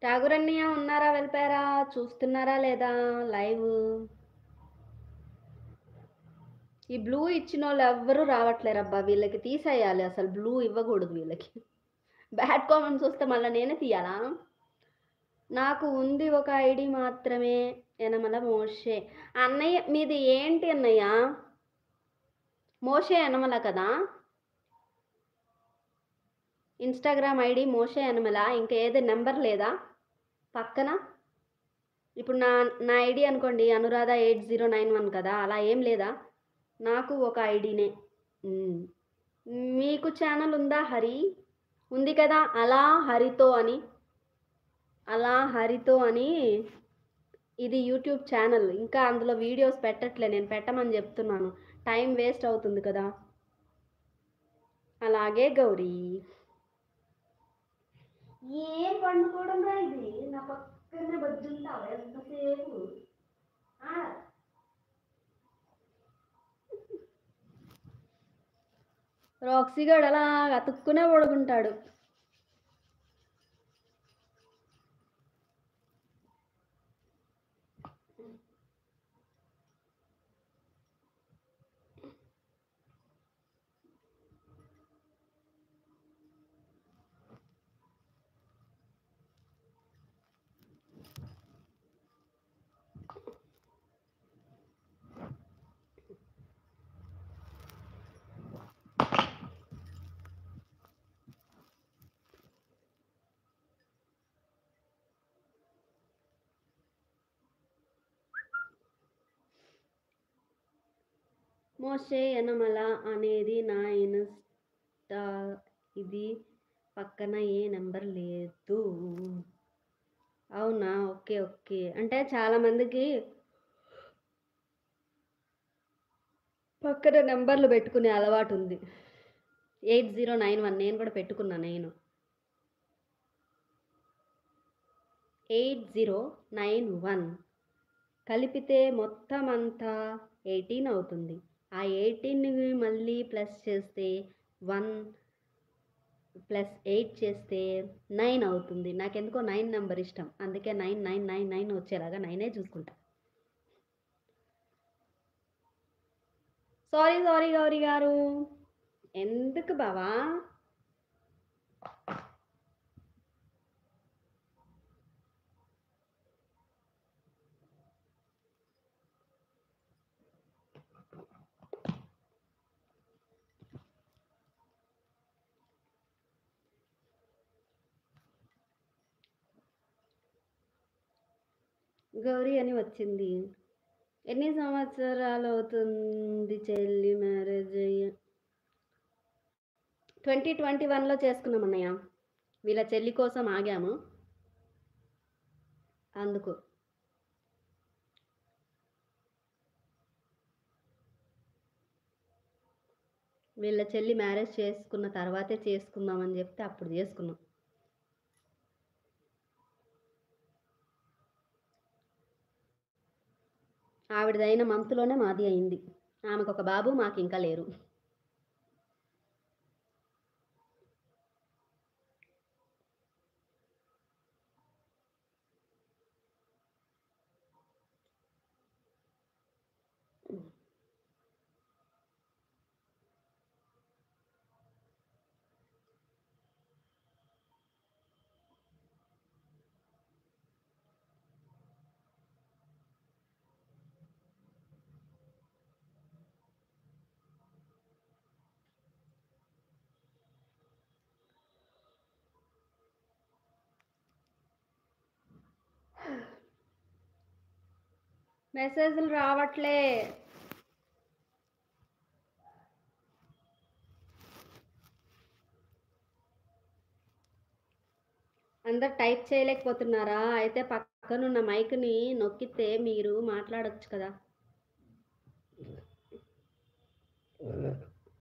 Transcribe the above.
ఠాగూరన్నయ్య ఉన్నారా, వెళ్ళిపోయారా? చూస్తున్నారా లేదా లైవ్? ఈ బ్లూ ఇచ్చిన వాళ్ళు ఎవ్వరూ రావట్లేరబ్బా, వీళ్ళకి తీసేయాలి, అసలు బ్లూ ఇవ్వకూడదు వీళ్ళకి. బ్యాడ్ కామెంట్స్ వస్తే మళ్ళీ నేనే తీయాలా? నాకు ఉంది ఒక ఐడి మాత్రమే, యనమల మోషే. అన్నయ్య మీది ఏంటి అన్నయ్య? మోషే యనమల కదా? ఇన్స్టాగ్రామ్ ఐడి మోషే యనమల, ఇంకా ఏది నెంబర్ లేదా పక్కన? ఇప్పుడు నా ఐడి అనుకోండి అనురాధ 8091 కదా, అలా ఏం లేదా? నాకు ఒక ఐడినే. మీకు ఛానల్ ఉందా హరి? ఉంది కదా, అలా హరితో అని. అలా హరితో అని ఇది యూట్యూబ్ ఛానల్. ఇంకా అందులో వీడియోస్ పెట్టట్లే, నేను పెట్టమని చెప్తున్నాను, టైం వేస్ట్ అవుతుంది కదా. అలాగే గౌరీ. ఏం పండుకోవడం రా ఇది, నా పక్కనే బజ్జుంటావు ఎంతసేపు. రాక్సీగాడు అలా అతుక్కునే పడుకుంటాడు. మోషే యనమల అనేది నా ఇన్స్టా, ఇది పక్కన ఏ నెంబర్ లేదు. అవునా, ఓకే ఓకే. అంటే చాలామందికి పక్కన నెంబర్లు పెట్టుకునే అలవాటు ఉంది. 8091 నేను కూడా పెట్టుకున్నా. నేను 8091 కలిపితే మొత్తం అంతా 18 అవుతుంది. ఆ 18ని మళ్ళీ ప్లస్ చేస్తే 1 ప్లస్ 8 చేస్తే 9 అవుతుంది. నాకెందుకో 9 నెంబర్ ఇష్టం, అందుకే 9999 వచ్చేలాగా 9 చూసుకుంటా. సారీ సారీ గౌరీ గారు. ఎందుకు బావా? గౌరీ అని వచ్చింది. ఎన్ని సంవత్సరాలు అవుతుంది చెల్లి మ్యారేజ్ అయ్యి? 2021లో చేసుకున్నాం అన్నయ్య. వీళ్ళ చెల్లి కోసం ఆగాము, అందుకు. వీళ్ళ చెల్లి మ్యారేజ్ చేసుకున్న తర్వాతే చేసుకుందామని చెప్తే అప్పుడు చేసుకున్నాం. ఆవిడదైన మంత్లోనే మాది అయింది. ఆమెకు ఒక బాబు, మాకు ఇంకా లేరు. మెసేజ్లు రావట్లే. అందరు టైప్ చేయలేకపోతున్నారా? అయితే పక్కనున్న మైక్ని నొక్కితే మీరు మాట్లాడొచ్చు కదా.